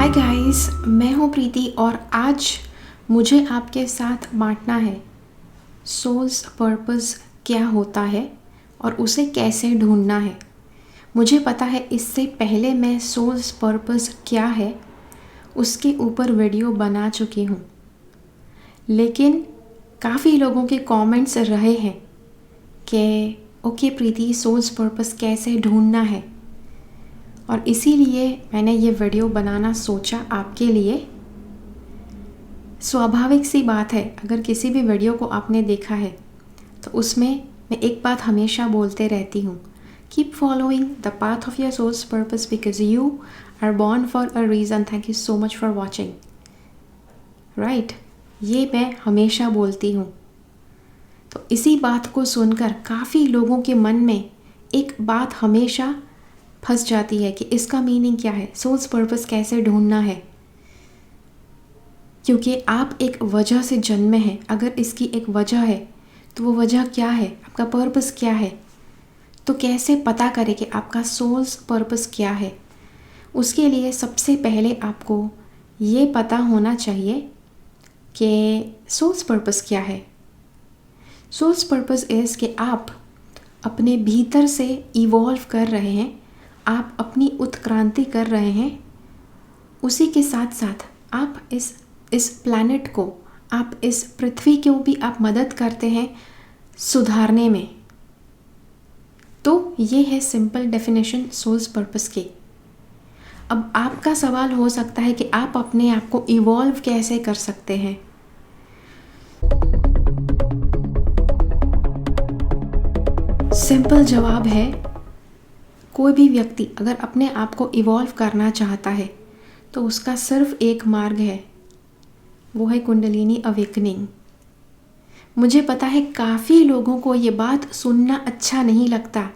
Hi guys, मैं हूँ प्रीति और आज मुझे आपके साथ बांटना है सोल्स पर्पस क्या होता है और उसे कैसे ढूंढना है। मुझे पता है इससे पहले मैं सोल्स पर्पस क्या है उसके ऊपर वीडियो बना चुकी हूँ, लेकिन काफ़ी लोगों के कमेंट्स रहे हैं कि ओके प्रीति, सोल्स पर्पस कैसे ढूंढना है, और इसीलिए मैंने ये वीडियो बनाना सोचा आपके लिए। स्वाभाविक सी बात है, अगर किसी भी वीडियो को आपने देखा है तो उसमें मैं एक बात हमेशा बोलते रहती हूँ, keep following the path of your soul's purpose because you are born for a reason. Thank you so much for watching. Right, ये मैं हमेशा बोलती हूँ। तो इसी बात को सुनकर काफ़ी लोगों के मन में एक बात हमेशा फंस जाती है कि इसका मीनिंग क्या है, सोल्स पर्पस कैसे ढूंढना है। क्योंकि आप एक वजह से जन्मे हैं, अगर इसकी एक वजह है तो वो वजह क्या है, आपका पर्पस क्या है, तो कैसे पता करें कि आपका सोल्स पर्पस क्या है। उसके लिए सबसे पहले आपको ये पता होना चाहिए कि सोल्स पर्पस क्या है। सोल्स पर्पस इज़ कि आप अपने भीतर से इवॉल्व कर रहे हैं, आप अपनी उत्क्रांति कर रहे हैं। उसी के साथ साथ आप इस प्लैनेट को, आप इस पृथ्वी को भी आप मदद करते हैं सुधारने में। तो ये है सिंपल डेफिनेशन सोल्स पर्पस की। अब आपका सवाल हो सकता है कि आप अपने आप को इवॉल्व कैसे कर सकते हैं। सिंपल जवाब है, कोई भी व्यक्ति अगर अपने आप को इवॉल्व करना चाहता है तो उसका सिर्फ एक मार्ग है, वो है कुंडलिनी अवेकनिंग। मुझे पता है काफ़ी लोगों को ये बात सुनना अच्छा नहीं लगता।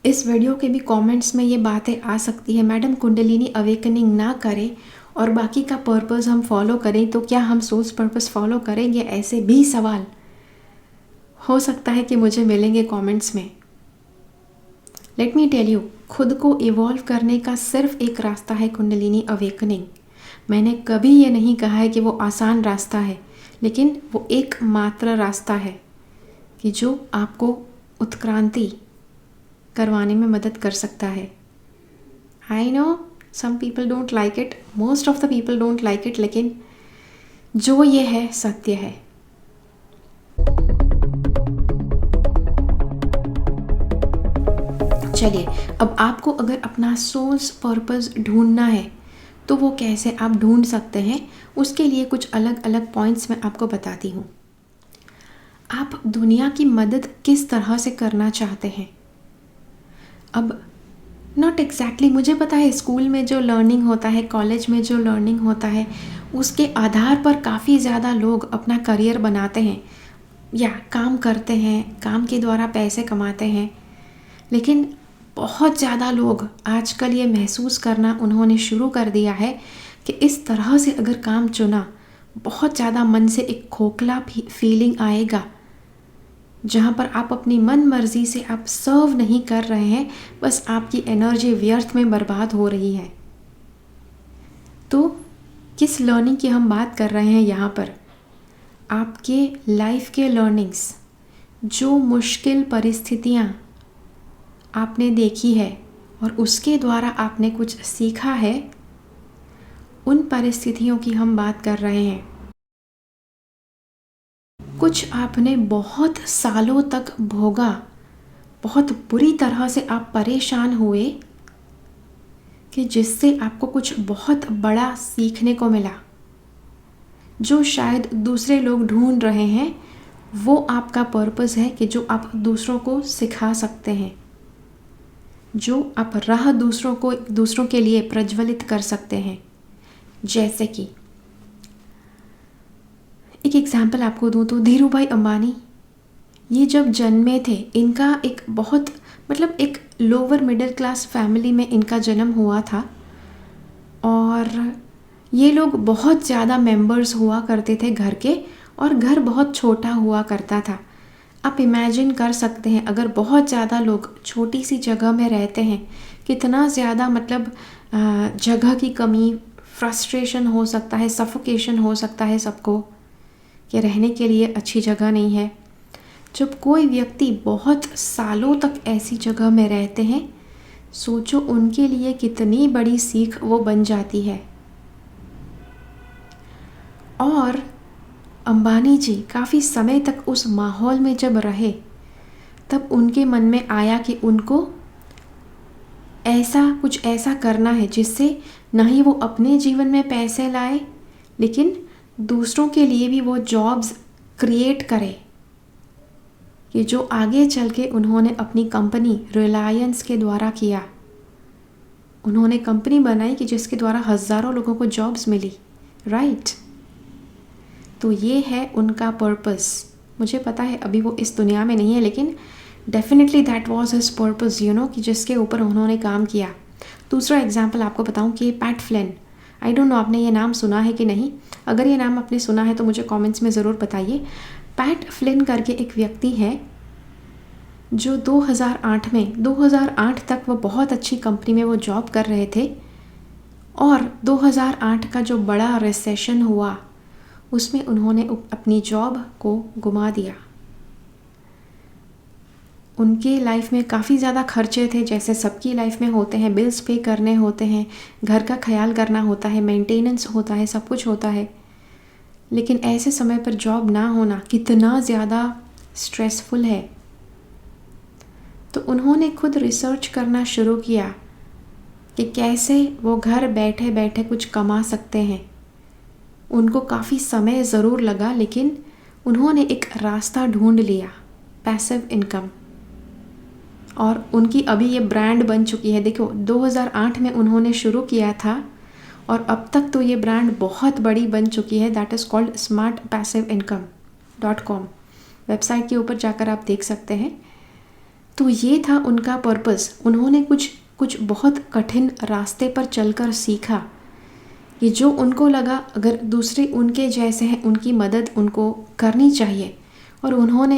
इस वीडियो के भी कमेंट्स में ये बातें आ सकती है, मैडम कुंडलिनी अवेकनिंग ना करें और बाकी का पर्पस हम फॉलो करें तो क्या हम सोल्स पर्पस फॉलो करेंगे, ऐसे भी सवाल हो सकता है कि मुझे मिलेंगे कमेंट्स में। लेट मी टेल यू, खुद को इवॉल्व करने का सिर्फ एक रास्ता है, कुंडलिनी अवेकनिंग। मैंने कभी ये नहीं कहा है कि वो आसान रास्ता है, लेकिन वो एकमात्र रास्ता है कि जो आपको उत्क्रांति करवाने में मदद कर सकता है। I know some people don't like it, most of the people don't like it, लेकिन जो ये है सत्य है। चलिए, अब आपको अगर अपना सोल्स पर्पस ढूंढना है तो वो कैसे आप ढूंढ सकते हैं, उसके लिए कुछ अलग अलग पॉइंट्स मैं आपको बताती हूँ। आप दुनिया की मदद किस तरह से करना चाहते हैं। अब नॉट एग्जैक्टली मुझे पता है स्कूल में जो लर्निंग होता है, कॉलेज में जो लर्निंग होता है, उसके आधार पर काफ़ी ज़्यादा लोग अपना करियर बनाते हैं या काम करते हैं, काम के द्वारा पैसे कमाते हैं। लेकिन बहुत ज़्यादा लोग आजकल ये महसूस करना उन्होंने शुरू कर दिया है कि इस तरह से अगर काम चुना, बहुत ज़्यादा मन से एक खोखला फीलिंग आएगा, जहाँ पर आप अपनी मन मर्जी से आप सर्व नहीं कर रहे हैं, बस आपकी एनर्जी व्यर्थ में बर्बाद हो रही है। तो किस लर्निंग की हम बात कर रहे हैं यहाँ पर, आपके लाइफ के लर्निंग्स, जो मुश्किल परिस्थितियाँ आपने देखी है और उसके द्वारा आपने कुछ सीखा है, उन परिस्थितियों की हम बात कर रहे हैं। कुछ आपने बहुत सालों तक भोगा, बहुत बुरी तरह से आप परेशान हुए कि जिससे आपको कुछ बहुत बड़ा सीखने को मिला, जो शायद दूसरे लोग ढूंढ रहे हैं। वो आपका पर्पस है कि जो आप दूसरों को सिखा सकते हैं, जो आप राह दूसरों के लिए प्रज्वलित कर सकते हैं। जैसे कि एक एग्जाम्पल आपको दूँ तो धीरू भाई अंबानी, ये जब जन्मे थे, इनका एक बहुत एक लोअर मिडिल क्लास फैमिली में इनका जन्म हुआ था और ये लोग बहुत ज़्यादा मेंबर्स हुआ करते थे घर के, और घर बहुत छोटा हुआ करता था। आप इमेजिन कर सकते हैं अगर बहुत ज़्यादा लोग छोटी सी जगह में रहते हैं, कितना ज़्यादा जगह की कमी फ्रस्ट्रेशन हो सकता है, सफोकेशन हो सकता है सबको कि रहने के लिए अच्छी जगह नहीं है। जब कोई व्यक्ति बहुत सालों तक ऐसी जगह में रहते हैं, सोचो उनके लिए कितनी बड़ी सीख वो बन जाती है। और अंबानी जी काफ़ी समय तक उस माहौल में जब रहे, तब उनके मन में आया कि उनको कुछ ऐसा करना है जिससे ना ही वो अपने जीवन में पैसे लाए, लेकिन दूसरों के लिए भी वो जॉब्स क्रिएट करे, कि जो आगे चल के उन्होंने अपनी कंपनी रिलायंस के द्वारा किया। उन्होंने कंपनी बनाई कि जिसके द्वारा हज़ारों लोगों को जॉब्स मिली, राइट। तो ये है उनका पर्पस। मुझे पता है अभी वो इस दुनिया में नहीं है, लेकिन definitely that was his purpose, कि जिसके ऊपर उन्होंने काम किया। दूसरा एग्जांपल आपको बताऊं कि PAT Flint, I don't know आपने ये नाम सुना है कि नहीं। अगर ये नाम आपने सुना है तो मुझे कमेंट्स में ज़रूर बताइए। पैट फ्लिन करके एक व्यक्ति है जो 2008 तक वो बहुत अच्छी कंपनी में वो जॉब कर रहे थे, और 2008 का जो बड़ा रिसेशन हुआ उसमें उन्होंने अपनी जॉब को गुमा दिया। उनके लाइफ में काफ़ी ज़्यादा खर्चे थे, जैसे सबकी लाइफ में होते हैं। बिल्स पे करने होते हैं, घर का ख्याल करना होता है, मेंटेनेंस होता है, सब कुछ होता है। लेकिन ऐसे समय पर जॉब ना होना कितना ज़्यादा स्ट्रेसफुल है। तो उन्होंने खुद रिसर्च करना शुरू किया कि कैसे वो घर बैठे बैठे कुछ कमा सकते हैं। उनको काफ़ी समय ज़रूर लगा, लेकिन उन्होंने एक रास्ता ढूंढ लिया, पैसिव इनकम। और उनकी अभी ये ब्रांड बन चुकी है। देखो 2008 में उन्होंने शुरू किया था और अब तक तो ये ब्रांड बहुत बड़ी बन चुकी है। That is called smartpassiveincome.com। Website के ऊपर जाकर आप देख सकते हैं। तो ये था उनका पर्पस। उन्होंने कुछ बहुत कठिन रास्ते पर चलकर सीखा कि जो उनको लगा अगर दूसरे उनके जैसे हैं, उनकी मदद उनको करनी चाहिए। और उन्होंने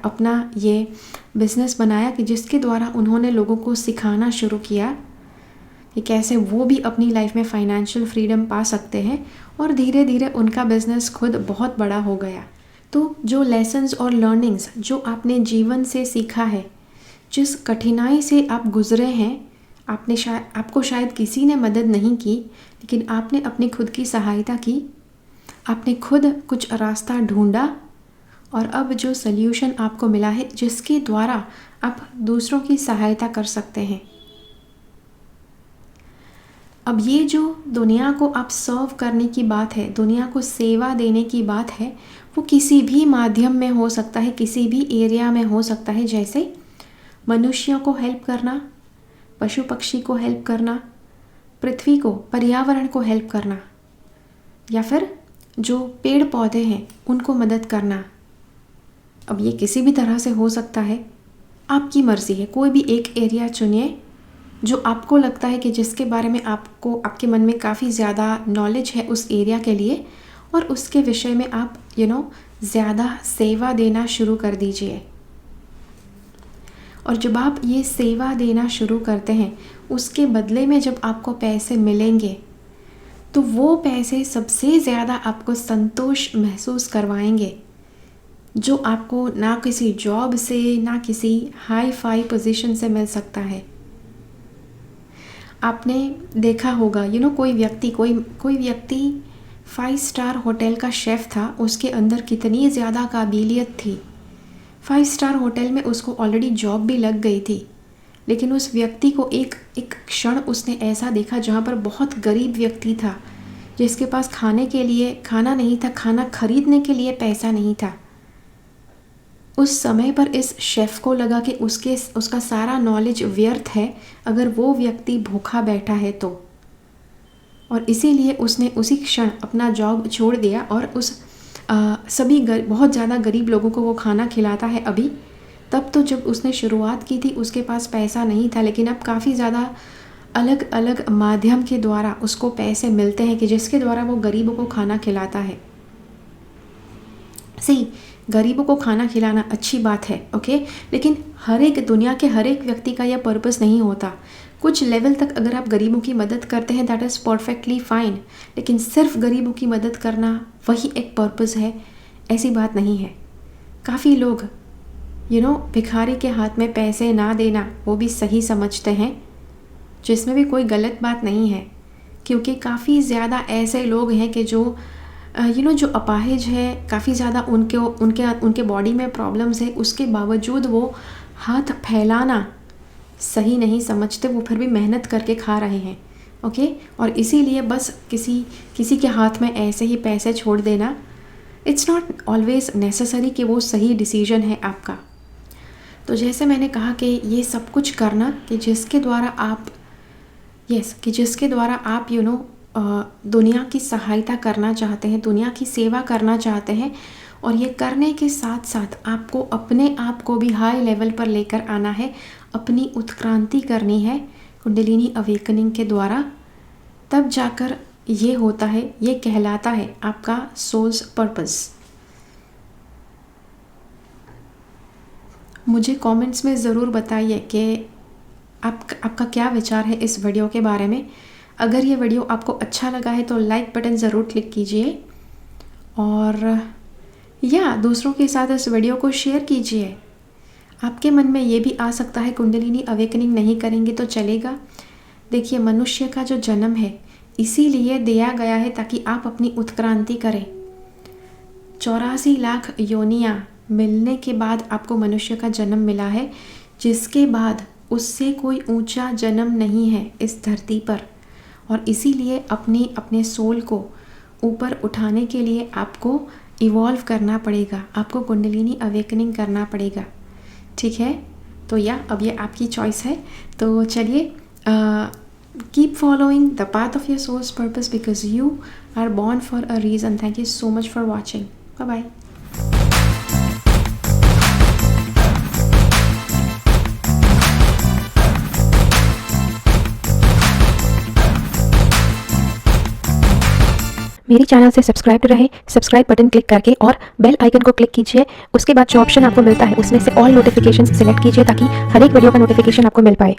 अपना ये बिज़नेस बनाया कि जिसके द्वारा उन्होंने लोगों को सिखाना शुरू किया कि कैसे वो भी अपनी लाइफ में फ़ाइनेंशियल फ्रीडम पा सकते हैं। और धीरे धीरे उनका बिज़नेस खुद बहुत बड़ा हो गया। तो जो लेसन्स और लर्निंग्स जो आपने जीवन से सीखा है, जिस कठिनाई से आप गुज़रे हैं, आपको शायद किसी ने मदद नहीं की, लेकिन आपने अपनी खुद की सहायता की, आपने खुद कुछ रास्ता ढूंढा, और अब जो सल्यूशन आपको मिला है जिसके द्वारा आप दूसरों की सहायता कर सकते हैं। अब ये जो दुनिया को आप सर्व करने की बात है, दुनिया को सेवा देने की बात है, वो किसी भी माध्यम में हो सकता है, किसी भी एरिया में हो सकता है। जैसे मनुष्यों को हेल्प करना, पशु पक्षी को हेल्प करना, पृथ्वी को, पर्यावरण को हेल्प करना, या फिर जो पेड़ पौधे हैं उनको मदद करना। अब ये किसी भी तरह से हो सकता है, आपकी मर्ज़ी है। कोई भी एक एरिया चुनिए जो आपको लगता है कि जिसके बारे में आपके मन में काफ़ी ज़्यादा नॉलेज है उस एरिया के लिए, और उसके विषय में आप ज़्यादा सेवा देना शुरू कर दीजिए। और जब आप ये सेवा देना शुरू करते हैं, उसके बदले में जब आपको पैसे मिलेंगे, तो वो पैसे सबसे ज़्यादा आपको संतोष महसूस करवाएंगे, जो आपको ना किसी जॉब से, ना किसी हाई फाई पोजीशन से मिल सकता है। आपने देखा होगा कोई व्यक्ति 5 स्टार होटल का शेफ़ था, उसके अंदर कितनी ज़्यादा काबिलियत थी। 5 स्टार होटल में उसको ऑलरेडी जॉब भी लग गई थी, लेकिन उस व्यक्ति को एक क्षण उसने ऐसा देखा जहाँ पर बहुत गरीब व्यक्ति था, जिसके पास खाने के लिए खाना नहीं था, खाना खरीदने के लिए पैसा नहीं था। उस समय पर इस शेफ़ को लगा कि उसका सारा नॉलेज व्यर्थ है अगर वो व्यक्ति भूखा बैठा है तो, और इसीलिए उसने उसी क्षण अपना जॉब छोड़ दिया और उस सभी बहुत ज़्यादा गरीब लोगों को वो खाना खिलाता है अभी। तब तो जब उसने शुरुआत की थी उसके पास पैसा नहीं था, लेकिन अब काफ़ी ज़्यादा अलग अलग माध्यम के द्वारा उसको पैसे मिलते हैं कि जिसके द्वारा वो गरीबों को खाना खिलाता है। सही, गरीबों को खाना खिलाना अच्छी बात है, ओके, लेकिन दुनिया के हर एक व्यक्ति का यह पर्पस नहीं होता। कुछ लेवल तक अगर आप गरीबों की मदद करते हैं दैट इज़ परफेक्टली फाइन, लेकिन सिर्फ गरीबों की मदद करना वही एक पर्पस है, ऐसी बात नहीं है। काफ़ी लोग भिखारी के हाथ में पैसे ना देना वो भी सही समझते हैं, जिसमें भी कोई गलत बात नहीं है, क्योंकि काफ़ी ज़्यादा ऐसे लोग हैं कि जो जो अपाहिज है, काफ़ी ज़्यादा उनके बॉडी में प्रॉब्लम्स है, उसके बावजूद वो हाथ फैलाना सही नहीं समझते, वो फिर भी मेहनत करके खा रहे हैं, ओके। और इसीलिए बस किसी के हाथ में ऐसे ही पैसे छोड़ देना, इट्स नॉट ऑलवेज़ नेसेसरी कि वो सही डिसीजन है आपका। तो जैसे मैंने कहा कि ये सब कुछ करना कि जिसके द्वारा आप दुनिया की सहायता करना चाहते हैं, दुनिया की सेवा करना चाहते हैं, और ये करने के साथ साथ आपको अपने आप को भी हाई लेवल पर लेकर आना है, अपनी उत्क्रांति करनी है कुंडलिनी अवेकनिंग के द्वारा, तब जाकर ये होता है, ये कहलाता है आपका सोल्स पर्पस। मुझे कमेंट्स में ज़रूर बताइए कि आपका क्या विचार है इस वीडियो के बारे में। अगर ये वीडियो आपको अच्छा लगा है तो लाइक बटन ज़रूर क्लिक कीजिए, और दूसरों के साथ इस वीडियो को शेयर कीजिए। आपके मन में ये भी आ सकता है कुंडलिनी अवेकनिंग नहीं करेंगे तो चलेगा। देखिए, मनुष्य का जो जन्म है इसीलिए दिया गया है ताकि आप अपनी उत्क्रांति करें। 84 लाख योनियाँ मिलने के बाद आपको मनुष्य का जन्म मिला है, जिसके बाद उससे कोई ऊंचा जन्म नहीं है इस धरती पर, और इसीलिए अपने सोल को ऊपर उठाने के लिए आपको इवॉल्व करना पड़ेगा, आपको कुंडलिनी अवेकनिंग करना पड़ेगा, ठीक है। तो अब ये आपकी चॉइस है। तो चलिए, keep following the path of your soul's purpose because you are born for a reason. Thank you so much for watching. Bye bye. मेरी चैनल से सब्सक्राइब रहे, सब्सक्राइब बटन क्लिक करके और बेल आइकन को click कीजिए। उसके बाद जो ऑप्शन आपको मिलता है उसमें से ऑल नोटिफिकेशंस सिलेक्ट कीजिए ताकि हर एक वीडियो का नोटिफिकेशन आपको मिल पाए।